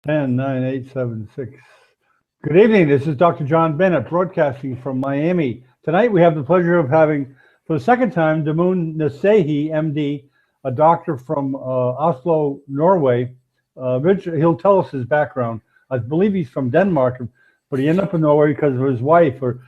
109876. Good evening. This is Dr. John Bennett broadcasting from Miami. Tonight we have the pleasure of having, for the second time, Damoun Nassehi MD, a doctor from Oslo, Norway. He'll tell us his background. I believe he's from Denmark, but he ended up in Norway because of his wife. Or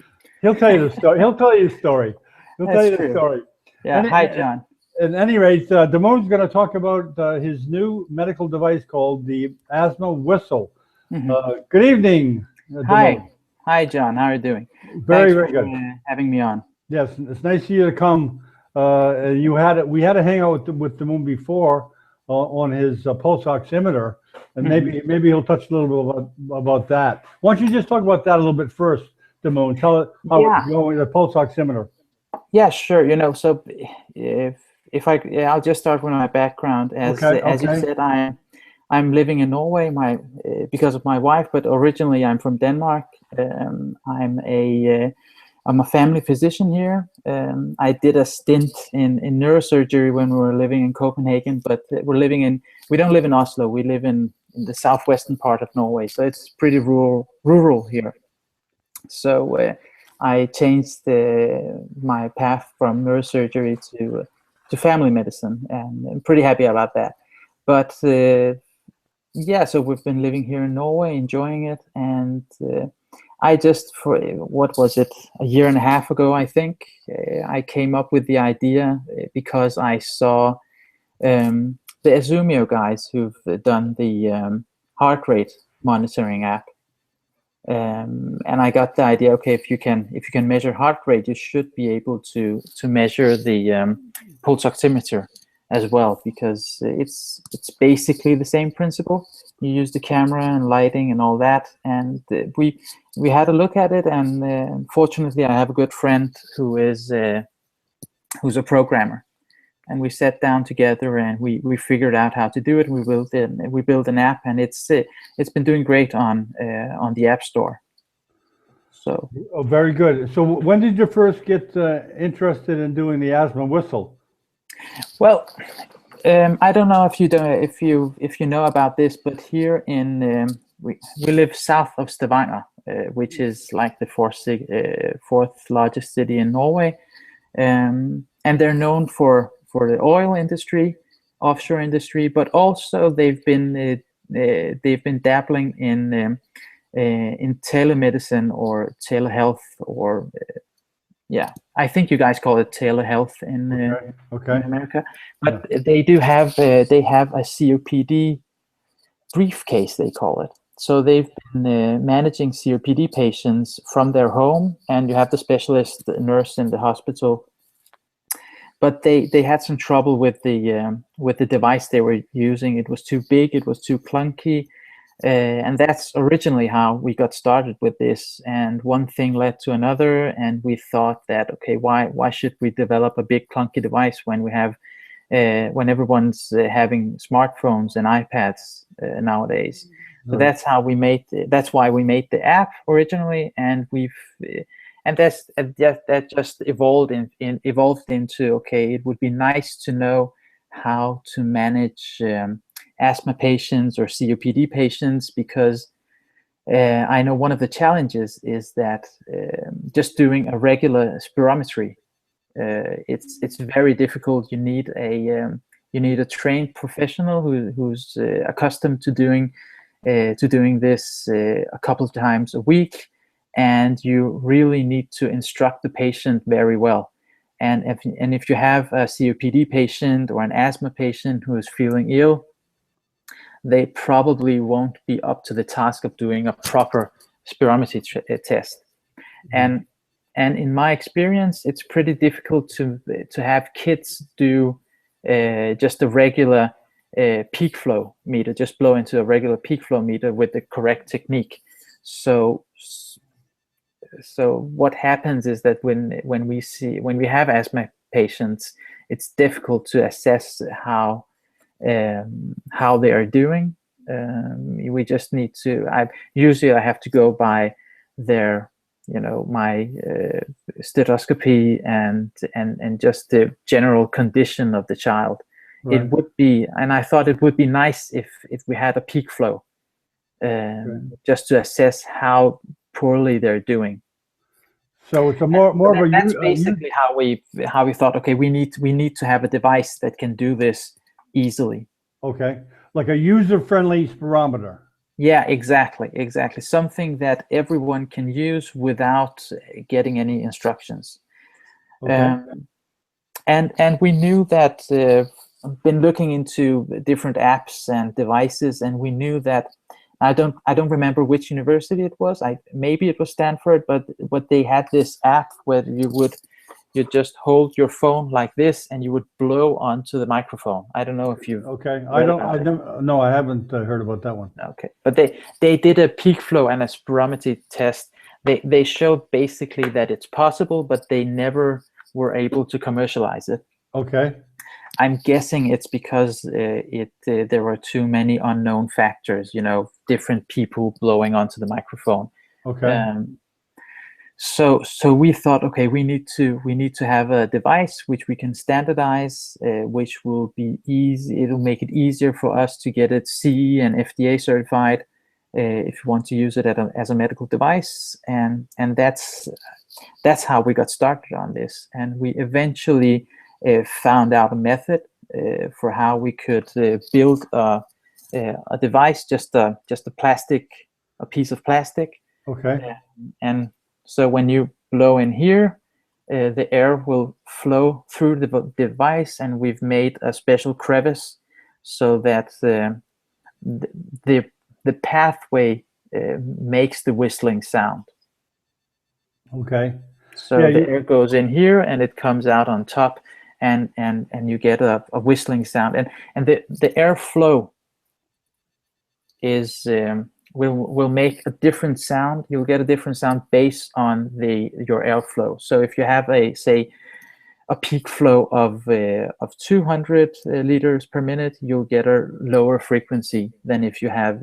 he'll tell you the story. He'll tell you the story. That's true. Yeah. Hi, John. At any rate, Damoun's going to talk about his new medical device called the Asthma Whistle. Good evening, Damoun. Hi, John. How are you doing? Very good. Having me on. Yes, it's nice of you to come. We had a hangout with Damoun before on his pulse oximeter, and maybe he'll touch a little bit about that. Why don't you just talk about that a little bit first, Damoun? Tell it how it's going, the pulse oximeter. Yeah, sure. So I'll just start with my background. As you said, I'm living in Norway because of my wife, but originally I'm from Denmark. I'm a family physician here. I did a stint in neurosurgery when we were living in Copenhagen, but we don't live in Oslo. We live in the southwestern part of Norway, so it's pretty rural here. So I changed my path from neurosurgery to family medicine, and I'm pretty happy about that. But so we've been living here in Norway, enjoying it, and I just, for what was it, a year and a half ago, I think, I came up with the idea because I saw the Azumio guys who've done the heart rate monitoring app. And I got the idea, okay, if you can measure heart rate, you should be able to measure the pulse oximeter as well, because it's basically the same principle. You use the camera and lighting and all that, and we had a look at it, and fortunately I have a good friend who's a programmer, and we sat down together and we figured out how to do it. We built an app, and it's been doing great on the App Store. So very good. So when did you first get interested in doing the Asthma Whistle? Well, I don't know if you know about this, but here in we live south of Stavanger, which is like the fourth largest city in Norway, and they're known for the oil industry, offshore industry, but also they've been dabbling in telemedicine or telehealth, or I think you guys call it telehealth in America. But they have a COPD briefcase, they call it. So they've been managing COPD patients from their home, and you have the specialist nurse in the hospital. But they had some trouble with the device they were using. It was too big, it was too clunky, and that's originally how we got started with this. And one thing led to another, and we thought that, okay, why should we develop a big clunky device when we have when everyone's having smartphones and iPads nowadays? So that's how we made. That's why we made the app originally, and that just evolved into, okay, it would be nice to know how to manage asthma patients or COPD patients, because I know one of the challenges is that just doing a regular spirometry, it's very difficult. You need a trained professional who's accustomed to doing this a couple of times a week, and you really need to instruct the patient very well. And if you have a COPD patient or an asthma patient who is feeling ill, they probably won't be up to the task of doing a proper spirometry test. And in my experience, it's pretty difficult to have kids do just a regular peak flow meter, just blow into a regular peak flow meter with the correct technique. So what happens is that when we have asthma patients, it's difficult to assess how they are doing. We just need to. I have to go by their, my stethoscopy and just the general condition of the child. Right. It would be, and I thought it would be nice if we had a peak flow, just to assess how poorly they're doing. So it's a more of a that's basically how we thought, okay, we need to have a device that can do this easily. Okay, like a user-friendly spirometer. Yeah, exactly. Something that everyone can use without getting any instructions. Okay. And we knew that, been looking into different apps and devices, and we knew that, I don't remember which university it was. Maybe it was Stanford, but they had this app where you just hold your phone like this and you would blow onto the microphone. I don't know if you've No, I haven't heard about that one. Okay, but they did a peak flow and a spirometry test. They showed basically that it's possible, but they never were able to commercialize it. Okay. I'm guessing it's because there were too many unknown factors, different people blowing onto the microphone. Okay. So we thought, okay, we need to have a device which we can standardize, which will be easy. It'll make it easier for us to get it CE and FDA certified if you want to use it as a medical device, and that's how we got started on this. And we eventually found out a method for how we could build a device, just a piece of plastic. Okay. And so when you blow in here, the air will flow through the device, and we've made a special crevice so that the pathway makes the whistling sound. Okay. So the air goes in here and it comes out on top, and you get a whistling sound, and the airflow is will make a different sound. You'll get a different sound based on your airflow. So if you have a peak flow of 200 liters per minute, you'll get a lower frequency than if you have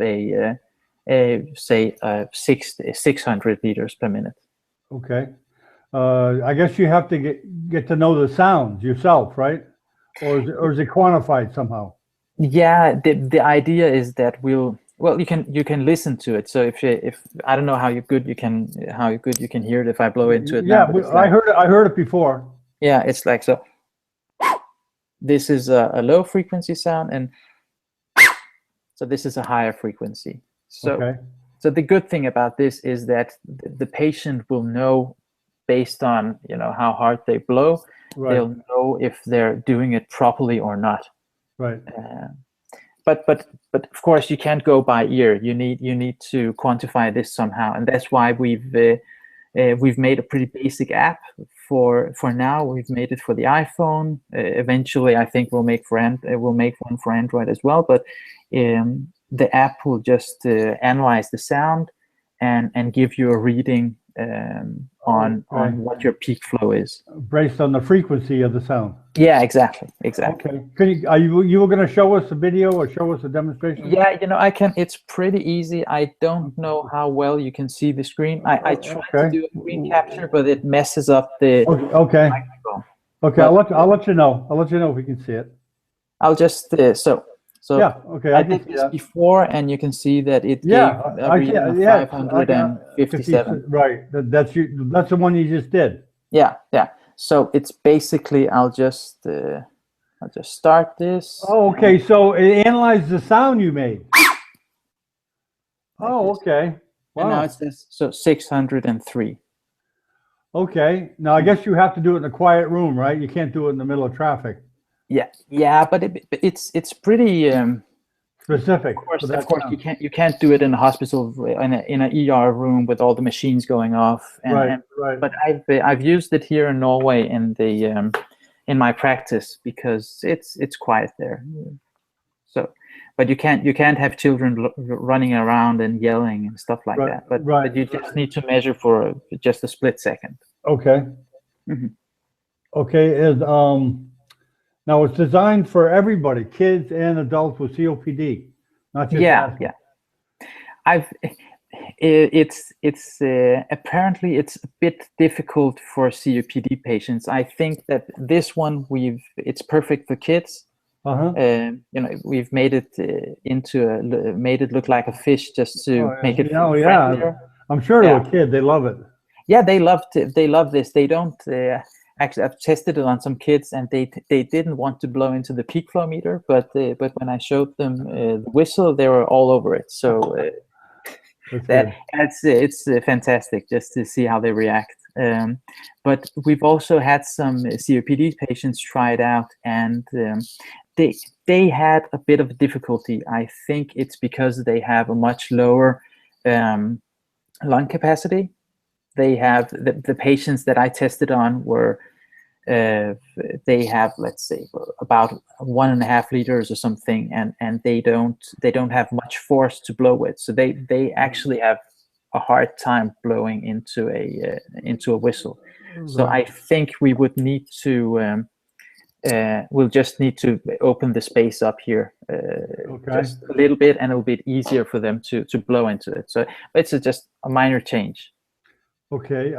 say 600 liters per minute. Okay. I guess you have to get to know the sounds yourself, right? Or is it quantified somehow? Yeah, the idea is that you can listen to it. So if I don't know how good you can hear it if I blow into it now. Yeah, I heard it before. Yeah, it's like so. This is a low frequency sound, and so this is a higher frequency. So okay. So the good thing about this is that the patient will know based on how hard they blow. Right. They'll know if they're doing it properly or not. Right. But of course you can't go by ear. You need to quantify this somehow, and that's why we've made a pretty basic app for now. We've made it for the iPhone. Eventually, I think we'll make one for Android as well. But the app will just analyze the sound and give you a reading on what your peak flow is based on the frequency of the sound. Yeah, exactly. Okay. You were going to show us a video or show us a demonstration? Yeah, I can. It's pretty easy. I don't know how well you can see the screen. I tried to do a screen capture, but it messes up the microphone. Okay, I'll let you know. I'll let you know if we can see it. I'll just So yeah, okay. I did this before, and you can see that it gave a reading of 557. Right, that's the one you just did. Yeah. So it's basically I'll just start this. Oh, okay. So it analyzed the sound you made. Oh, okay. Wow. And now it says 603. Okay. Now I guess you have to do it in a quiet room, right? You can't do it in the middle of traffic. Yeah, but it's pretty specific. Of course, you can't do it in a hospital in an ER room with all the machines going off. Right. But I've used it here in Norway in my practice because it's quiet there. So, but you can't have children running around and yelling and stuff like that. But you just need to measure for just a split second. Okay. Mm-hmm. Okay. Now it's designed for everybody, kids and adults with COPD, not just asthma. It's apparently it's a bit difficult for COPD patients. I think that this one it's perfect for kids. Uh-huh. We've made it made it look like a fish just to make it Oh, yeah. friendlier. I'm sure to Yeah. a kid, they love it. Yeah, they loved it. They love this. They don't actually. I've tested it on some kids, and they didn't want to blow into the peak flow meter, but when I showed them the whistle, they were all over it. So it's fantastic just to see how they react. But we've also had some COPD patients try it out, and they had a bit of difficulty. I think it's because they have a much lower lung capacity. They have the patients that I tested on were they have, let's say, about 1.5 liters or something, and they don't have much force to blow with, so they actually have a hard time blowing into a whistle. So I think we would need to we'll just need to open the space up here just a little bit, and it'll be easier for them to blow into it. So it's just a minor change. Okay.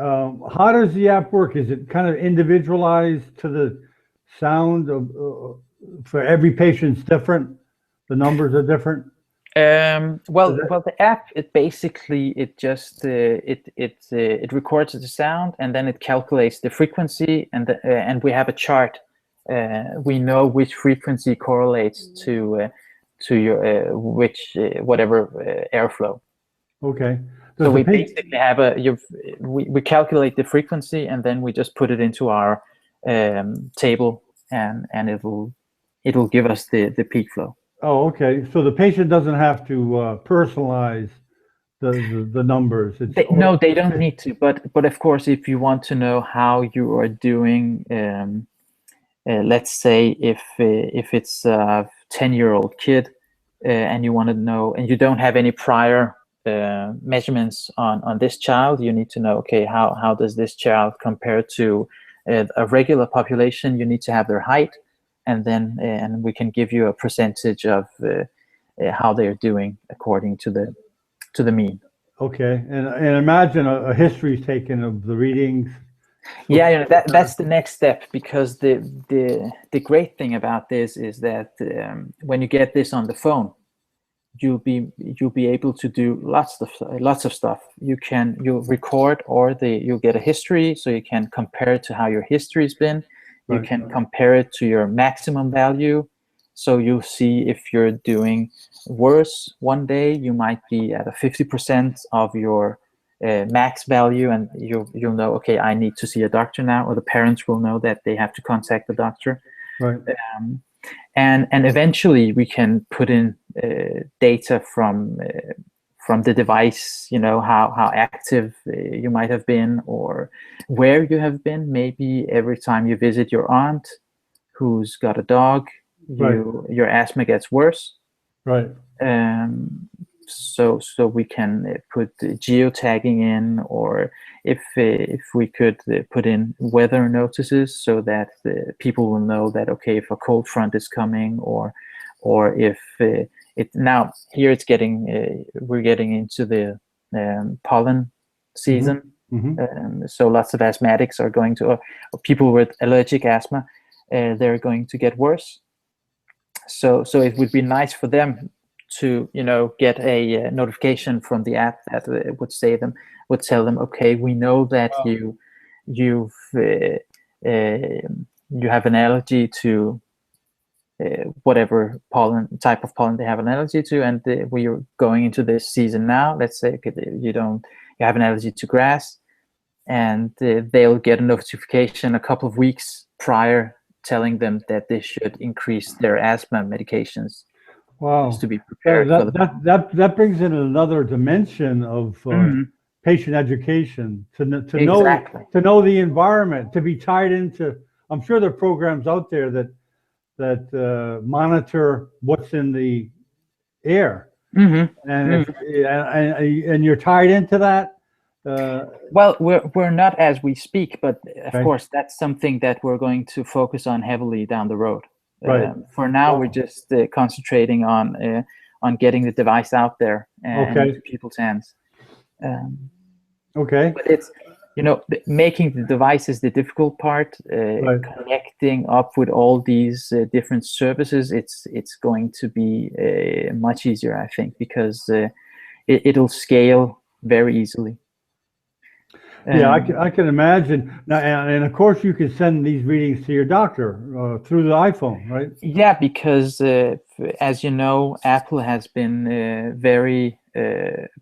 How does the app work? Is it kind of individualized to the sound of for every patient's different? The numbers are different. Well, the app, it basically it records the sound, and then it calculates the frequency, and we have a chart. We know which frequency correlates to your whatever airflow. Okay. So we basically have we calculate the frequency, and then we just put it into our table, and it'll give us the peak flow. Oh, okay. So the patient doesn't have to personalize the numbers. No, they don't need to. But of course, if you want to know how you are doing, let's say if it's a 10-year-old kid, and you want to know, and you don't have any prior measurements on this child, you need to know, okay, how does this child compare to a regular population? You need to have their height, and then and we can give you a percentage of how they're doing according to the mean. Okay, and imagine a history is taken of the readings. Yeah, that's the next step, because the great thing about this is that when you get this on the phone, you'll be able to do lots of stuff. You'll record, or you'll get a history, so you can compare it to how your history's been. You can compare it to your maximum value, so you'll see if you're doing worse one day, you might be at a 50% of your max value, and you'll know, okay, I need to see a doctor now, or the parents will know that they have to contact the doctor. Right. And eventually we can put in data from the device, how active you might have been, or where you have been. Maybe every time you visit your aunt who's got a dog, your asthma gets worse. Right. So we can put geotagging in, or if we could put in weather notices, so that people will know that, okay, if a cold front is coming, or if now here it's getting we're getting into the pollen season. Mm-hmm. So lots of asthmatics are going to, or people with allergic asthma, they're going to get worse. So it would be nice for them to get a notification from the app that would tell them, okay, we know that you have an allergy to whatever type of pollen they have an allergy to, and we are going into this season now. Let's say you have an allergy to grass, and they'll get a notification a couple of weeks prior telling them that they should increase their asthma medications. Wow. To be prepared that brings in another dimension of patient education, to know the environment, to be tied into. I'm sure there are programs out there that monitor what's in the air, and you're tied into that. Well, we're not as we speak, but of course that's something that we're going to focus on heavily down the road. Right. For now, we're just concentrating on getting the device out there and into people's hands. Okay. But making the device is the difficult part. Right. Connecting up with all these different services, it's going to be much easier, I think, because it'll scale very easily. Yeah, I can imagine. Now, and of course, you can send these readings to your doctor through the iPhone, right? Yeah, because as you know, Apple has been very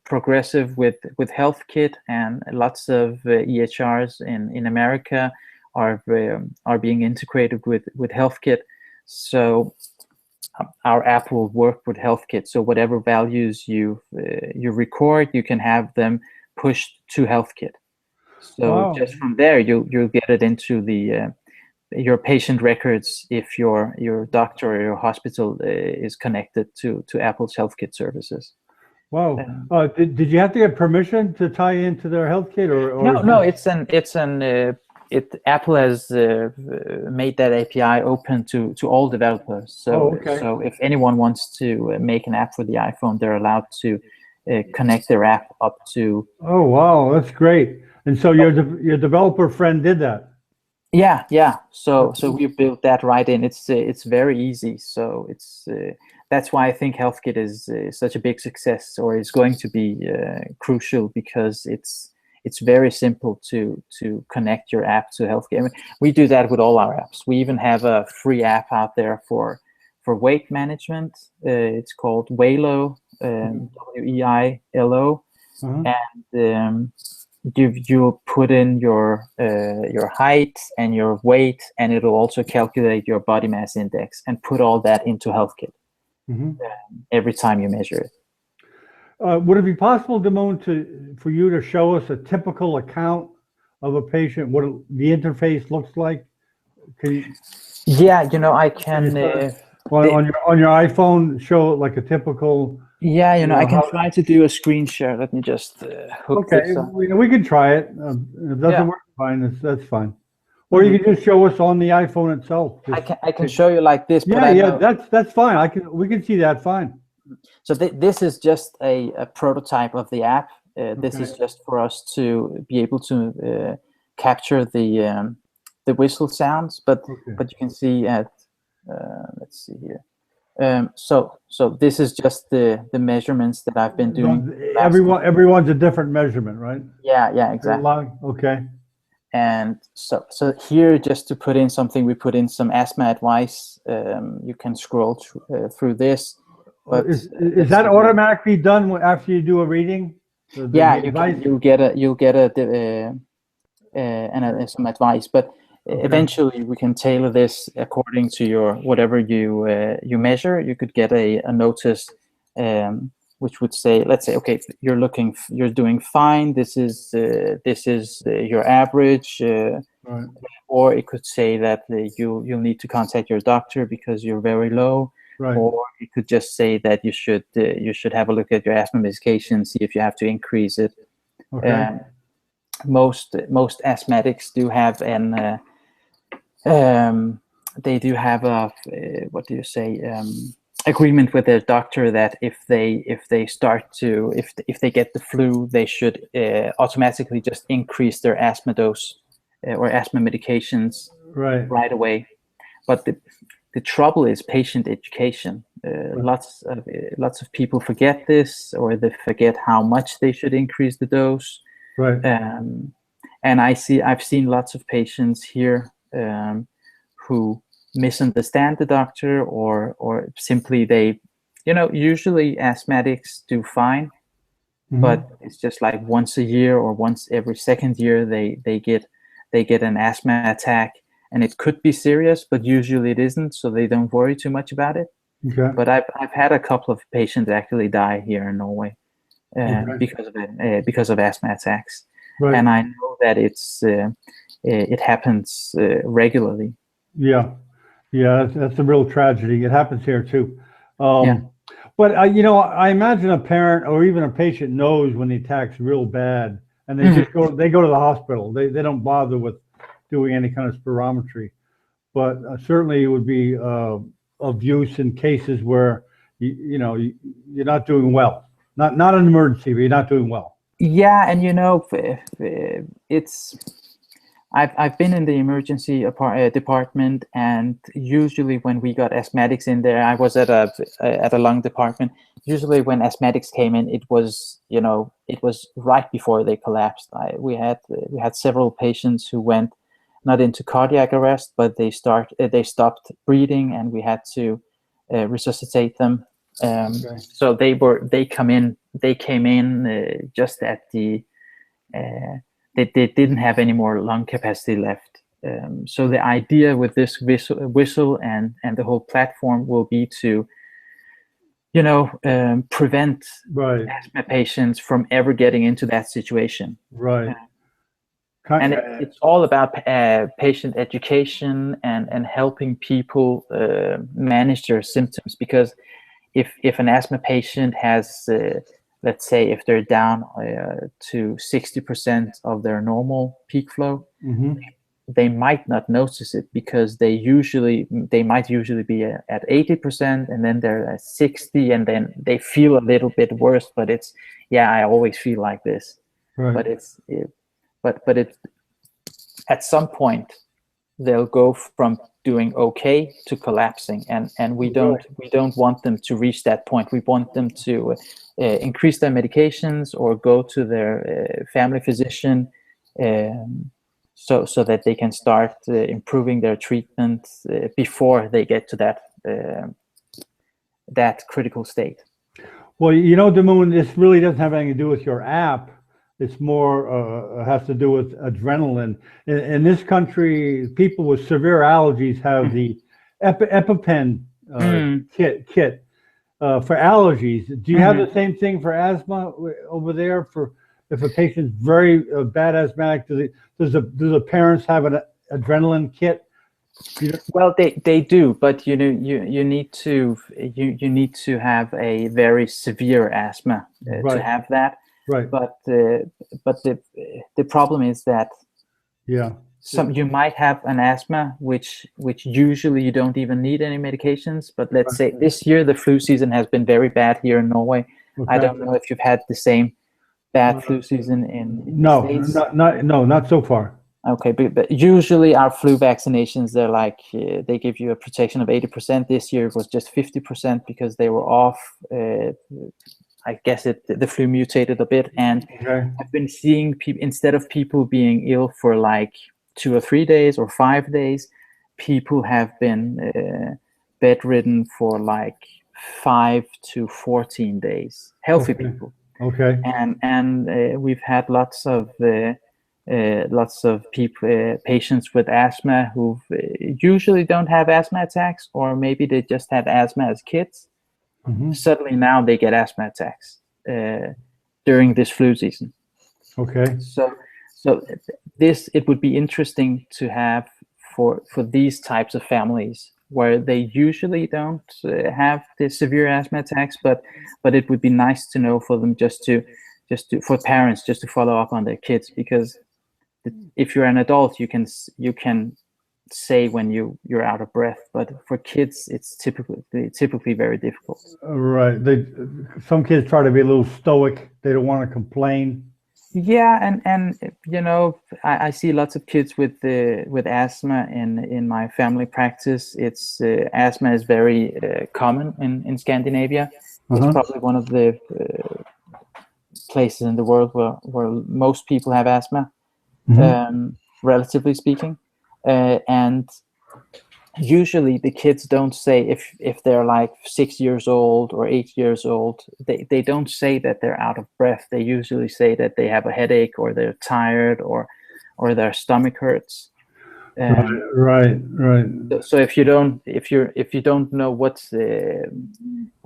progressive with HealthKit, and lots of EHRs in America are being integrated with HealthKit. So our app will work with HealthKit. So whatever values you record, you can have them pushed to HealthKit. So Wow. just from there, you'll get it into the your patient records if your doctor or your hospital is connected to Apple's HealthKit services. Wow. Did you have to get permission to tie into their HealthKit, or no? Apple has made that API open to all developers. So so if anyone wants to make an app for the iPhone, they're allowed to connect their app up to. Oh wow, that's great. And so your developer friend did that. Yeah. So we built that right in. It's very easy. So it's that's why I think HealthKit is such a big success, or is going to be crucial, because it's very simple to connect your app to HealthKit. I mean, we do that with all our apps. We even have a free app out there for weight management. It's called Weilo, Weilo, and you put in your height and your weight, and it'll also calculate your body mass index and put all that into HealthKit every time you measure it. Would it be possible, Damoun, for you to show us a typical account of a patient, what the interface looks like? Yeah, I can on your iPhone show like a typical. Yeah, I can try to do a screen share. Let me just hook this up. We can try it. If it doesn't work, fine. That's fine. Or you can just show us on the iPhone itself. I can show you like this. Yeah, that's fine. We can see that fine. So this is just a prototype of the app. This is just for us to be able to capture the whistle sounds. But you can see at let's see here. So this is just the measurements that I've been doing. Everyone's a different measurement, right? Yeah, exactly. Okay. And so here, just to put in something, we put in some asthma advice. You can scroll through this. But is that automatically done after you do a reading? Yeah, you'll get some advice, but eventually we can tailor this according to whatever you measure. You could get a notice which would say, let's say, okay, you're doing fine. This is your average, right. Or it could say that you'll need to contact your doctor because you're very low. Right. Or it could just say that you should have a look at your asthma medication, see if you have to increase it. Okay. Most asthmatics do have they do have a agreement with their doctor that if they get the flu, they should automatically just increase their asthma dose or asthma medications right away. But the trouble is patient education. Lots of people forget this, or they forget how much they should increase the dose. Right. And I've seen lots of patients here who misunderstand the doctor, or simply they, usually asthmatics do fine, but it's just like once a year or once every second year they get an asthma attack. And it could be serious, but usually it isn't, so they don't worry too much about it. Okay. But I've had a couple of patients actually die here in Norway because of asthma attacks, and I know that it happens regularly. Yeah, that's a real tragedy. It happens here too. But I imagine a parent or even a patient knows when the attack's real bad, and they just go to the hospital. They don't bother with doing any kind of spirometry, but certainly it would be of use in cases where you're not doing well, not an emergency, but you're not doing well. Yeah, and it's I've been in the emergency department, and usually when we got asthmatics in there, I was at a lung department. Usually when asthmatics came in, it was right before they collapsed. We had several patients who went not into cardiac arrest, but they stopped breathing, and we had to resuscitate them. Okay. So they came in just at the they didn't have any more lung capacity left. So the idea with this whistle and the whole platform will be to prevent Right. asthma patients from ever getting into that situation. Right. And it's all about patient education and helping people manage their symptoms, because if an asthma patient has let's say if they're down to 60% of their normal peak flow, they might not notice it, because they might usually be at 80%, and then they're at 60, and then they feel a little bit worse, but it's, I always feel like this. Right. But it's at some point they'll go from doing okay to collapsing, and we don't want them to reach that point. We want them to increase their medications or go to their family physician, so that they can start improving their treatment before they get to that critical state. Well, Damoun, this really doesn't have anything to do with your app. It's more has to do with adrenaline. In this country, people with severe allergies have the EpiPen kit for allergies. Do you have the same thing for asthma over there? For if a patient's very bad asthmatic, do the parents have an adrenaline kit? Well, they do, but you need to have a very severe asthma to have that. Right. But the problem is that you might have an asthma which usually you don't even need any medications. But let's say this year the flu season has been very bad here in Norway. Okay. I don't know if you've had the same bad flu season in the States. Not so far. Okay, but usually our flu vaccinations, they're like they give you a protection of 80%. This year it was just 50% because they were off. I guess the flu mutated a bit, and I've been seeing people, instead of people being ill for like 2 or 3 days or 5 days, people have been bedridden for like 5 to 14 days. Healthy people. Okay. And we've had lots of people, patients with asthma who usually don't have asthma attacks, or maybe they just had asthma as kids. Suddenly now they get asthma attacks during this flu season. Okay. So it would be interesting to have for these types of families where they usually don't have the severe asthma attacks, but it would be nice to know for them for parents just to follow up on their kids, because if you're an adult, you can say when you're out of breath, but for kids it's typically very difficult. Right. Some kids try to be a little stoic. They don't want to complain. Yeah, and I see lots of kids with asthma in my family practice. It's asthma is very common in Scandinavia. It's probably one of the places in the world where most people have asthma, relatively speaking. And usually the kids don't say, if they're like 6 years old or 8 years old, they don't say that they're out of breath. They usually say that they have a headache, or they're tired, or their stomach hurts. Right. So if you don't know what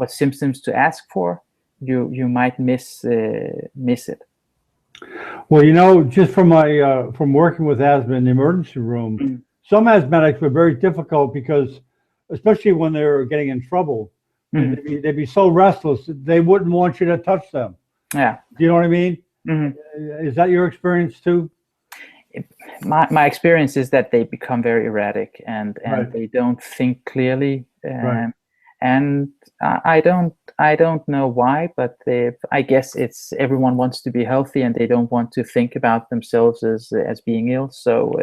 symptoms to ask for, you might miss it. Well, just from my from working with asthma in the emergency room, some asthmatics were very difficult because, especially when they were getting in trouble, they'd be so restless they wouldn't want you to touch them. Yeah. Do you know what I mean? Is that your experience too? My experience is that they become very erratic and they don't think clearly. And I don't I don't know why, but I guess it's everyone wants to be healthy and they don't want to think about themselves as being ill. So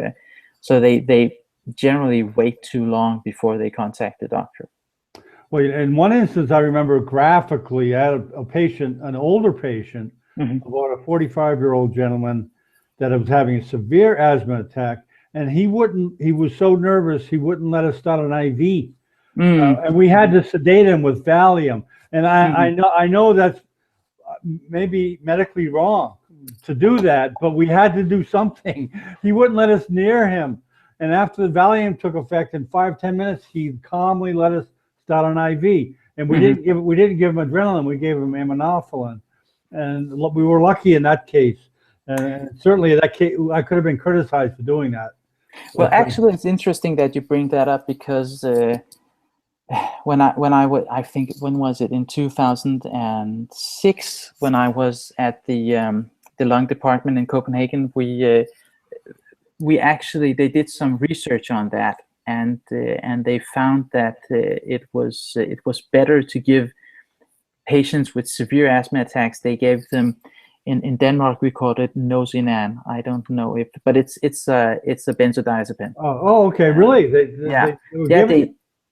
they generally wait too long before they contact the doctor. Well, in one instance, I remember graphically, I had a patient, an older patient, about a 45-year-old gentleman that was having a severe asthma attack, and he was so nervous, he wouldn't let us start an IV. And we had to sedate him with Valium. And I know that's maybe medically wrong to do that, but we had to do something. He wouldn't let us near him. And after the Valium took effect, in 5-10 minutes, he calmly let us start an IV. And we didn't give him adrenaline, we gave him aminophylline. And we were lucky in that case. And certainly that case, I could have been criticized for doing that. Well, actually, it's interesting that you bring that up, because I think, when was it, in 2006, when I was at the lung department in Copenhagen, they did some research on that, and they found that it was better to give patients with severe asthma attacks. They gave them, in Denmark we called it Nosinan. I don't know but it's a benzodiazepine. Oh, okay, really?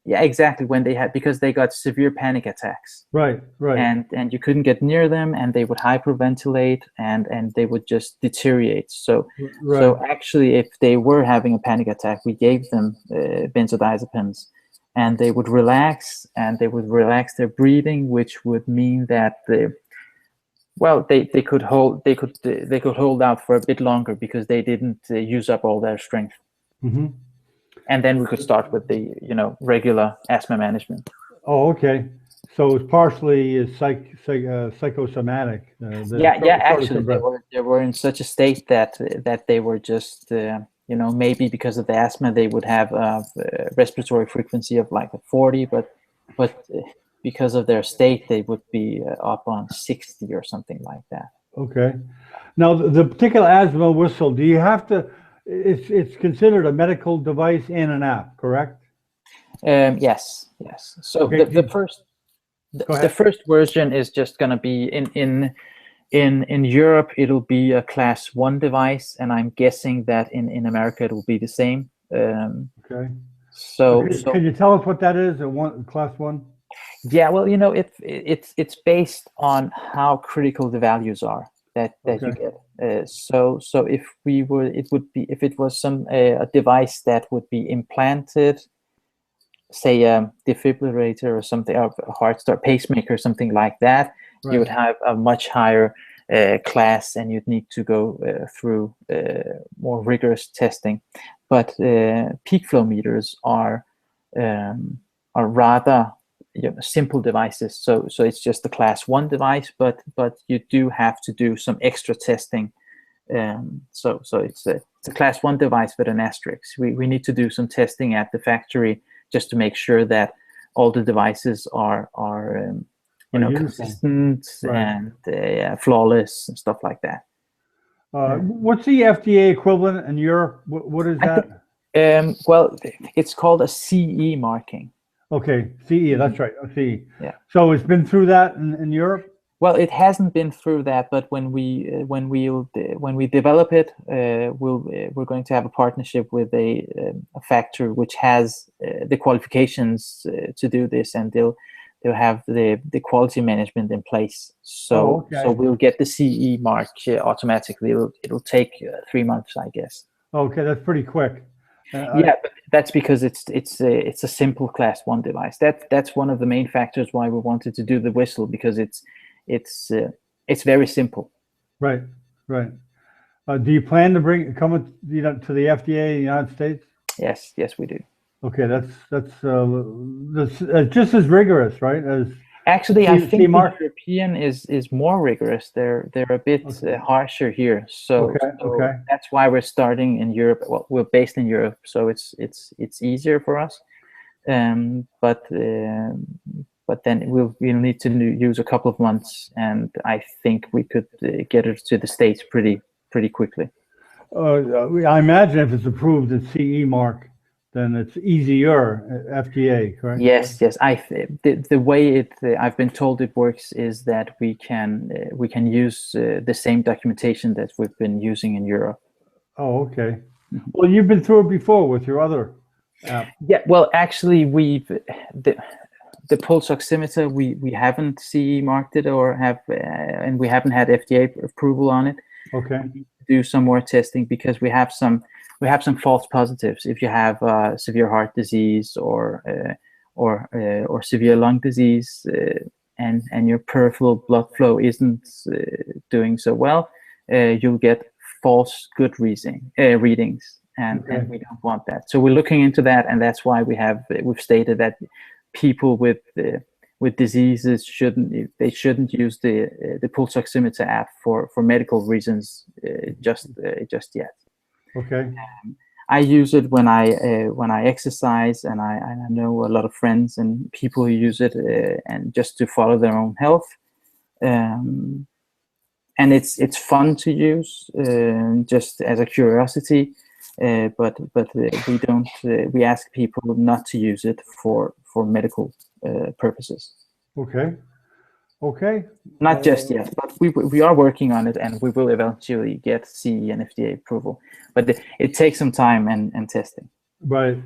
Yeah, exactly. Because they got severe panic attacks. Right. And you couldn't get near them, and they would hyperventilate, and they would just deteriorate. So actually, if they were having a panic attack, we gave them benzodiazepines, and they would relax, and they would relax their breathing, which would mean that they could hold out for a bit longer, because they didn't use up all their strength. And then we could start with the regular asthma management. Oh, okay. So it's partially psychosomatic. Actually, they were in such a state that they were just maybe because of the asthma they would have a respiratory frequency of like 40, but because of their state they would be up on 60 or something like that. Okay. Now the particular Asthma Whistle, do you have to? It's considered a medical device and an app, correct? Yes. So okay. the first version is just going to be in Europe. It'll be a class 1 device, and I'm guessing that in America it will be the same. Okay. So can you tell us what that is? Class 1? Yeah. Well, it's based on how critical the values are that you get. So if it was a device that would be implanted, say a defibrillator or something, or a heart start pacemaker, something like that, right, you would have a much higher class, and you'd need to go through more rigorous testing. But peak flow meters are rather simple devices, so it's just a class 1 device, but you do have to do some extra testing. So it's a class 1 device with an asterisk. We need to do some testing at the factory just to make sure that all the devices are consistent, right, and flawless and stuff like that. What's the FDA equivalent in Europe? What is that? Well, it's called a CE marking. Okay, CE, that's right, CE. Yeah. So it's been through that in Europe? Well, it hasn't been through that, but when we develop it, we're going to have a partnership with a factory which has the qualifications to do this, and they'll have the quality management in place. So so we'll get the CE mark automatically. It'll take 3 months, I guess. Okay, that's pretty quick. Yeah, but that's because it's a simple class 1 device. That's one of the main factors why we wanted to do the whistle, because it's very simple. Right. Do you plan to come to the FDA in the United States? Yes, we do. Okay, that's just as rigorous, right? Actually, I think the European is more rigorous. They're a bit harsher here. So that's why we're starting in Europe. Well, we're based in Europe, so it's easier for us. But then we'll need to use a couple of months, and I think we could get it to the States pretty quickly. I imagine if it's approved at CE mark, then it's easier, FDA, correct? Yes. The way I've been told it works is that we can use the same documentation that we've been using in Europe. Oh, okay. Well, you've been through it before with your other app. Yeah. Well, actually, the pulse oximeter we haven't CE marked it or and we haven't had FDA approval on it. Okay. We need to do some more testing because we have some false positives. If you have severe heart disease or severe lung disease and your peripheral blood flow isn't doing so well, you'll get false good readings, and we don't want that. So we're looking into that, and that's why we've stated that people with diseases shouldn't use the pulse oximeter app for medical reasons just yet. Okay. I use it when I exercise, and I know a lot of friends and people who use it and just to follow their own health. And it's fun to use just as a curiosity, but we ask people not to use it for medical purposes. Okay. Not just yet, but we are working on it, and we will eventually get CE and FDA approval. But it takes some time and testing. Right.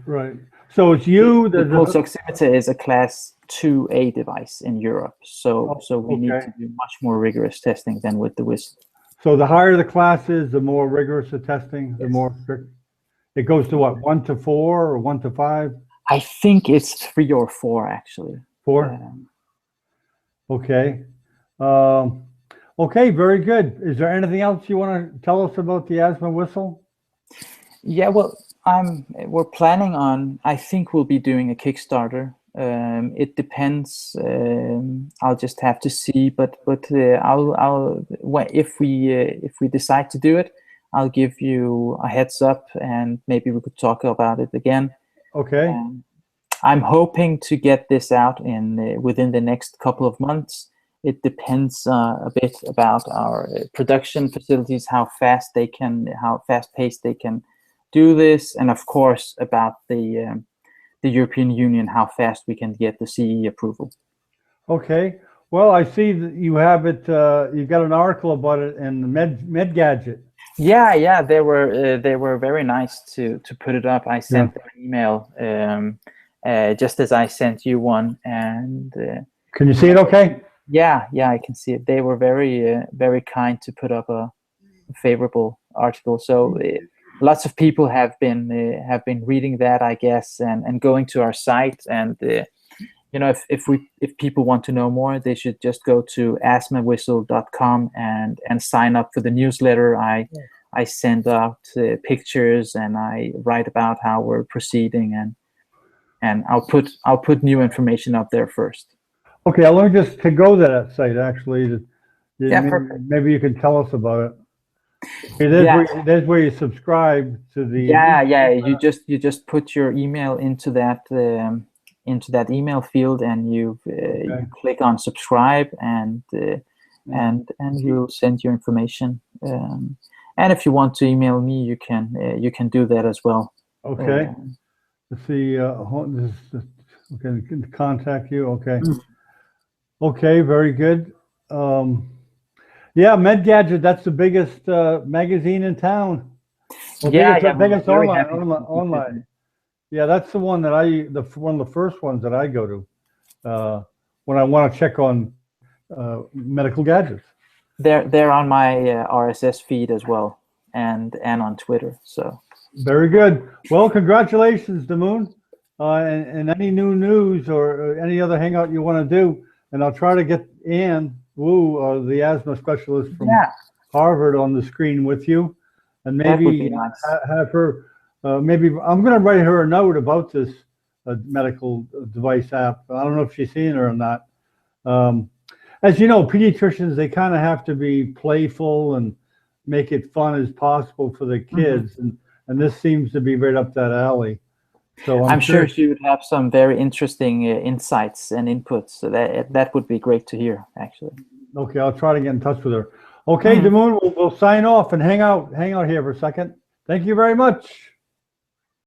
So it's you. The pulse oximeter is a Class 2A device in Europe, so we need to do much more rigorous testing than with the whistle. So the higher the class is, the more rigorous the testing, yes. The more strict. It goes to what, 1 to 4 or 1 to 5? I think it's 3 or 4 actually. 4. Okay. Okay. Very good. Is there anything else you want to tell us about the Asthma Whistle? Yeah. Well, we're planning on. I think we'll be doing a Kickstarter. It depends. I'll just have to see. But if we decide to do it, I'll give you a heads up, and maybe we could talk about it again. Okay. I'm hoping to get this out within the next couple of months. It depends a bit about our production facilities, how fast paced they can do this, and of course about the European Union, how fast we can get the CE approval. Okay. Well, I see that you have it. You've got an article about it in the Med Gadget. Yeah. They were very nice to put it up. I sent them an email just as I sent you one, and can you see it? Okay. Yeah, I can see it. They were very kind to put up a favorable article. So lots of people have been reading that, I guess, and going to our site. And if people want to know more, they should just go to asthmawhistle.com and sign up for the newsletter. I send out pictures, and I write about how we're proceeding, and I'll put new information up there first. Okay, let me just to go to that site actually. Perfect. Maybe you can tell us about it. There's where you subscribe to the. Yeah. You just put your email into that email field, and you click on subscribe, and you'll send your information. And if you want to email me, you can do that as well. Okay. Let's see. Okay, contact you. Okay. Okay, very good. Yeah, Med Gadget, that's the biggest magazine in town. Biggest online. Yeah, that's the one that one of the first ones that I go to when I want to check on medical gadgets. They're on my RSS feed as well, and on Twitter. So very good. Well, congratulations, Damoun, and any new news or any other hangout you want to do. And I'll try to get Ann Wu, the asthma specialist from Harvard, on the screen with you, and maybe have her. Maybe I'm going to write her a note about this medical device app. I don't know if she's seen it or not. As you know, pediatricians, they kind of have to be playful and make it fun as possible for the kids, and this seems to be right up that alley. So I'm sure she would have some very interesting insights and inputs. So that would be great to hear, actually. Okay, I'll try to get in touch with her. Okay, Damoun, we'll sign off and hang out here for a second. Thank you very much.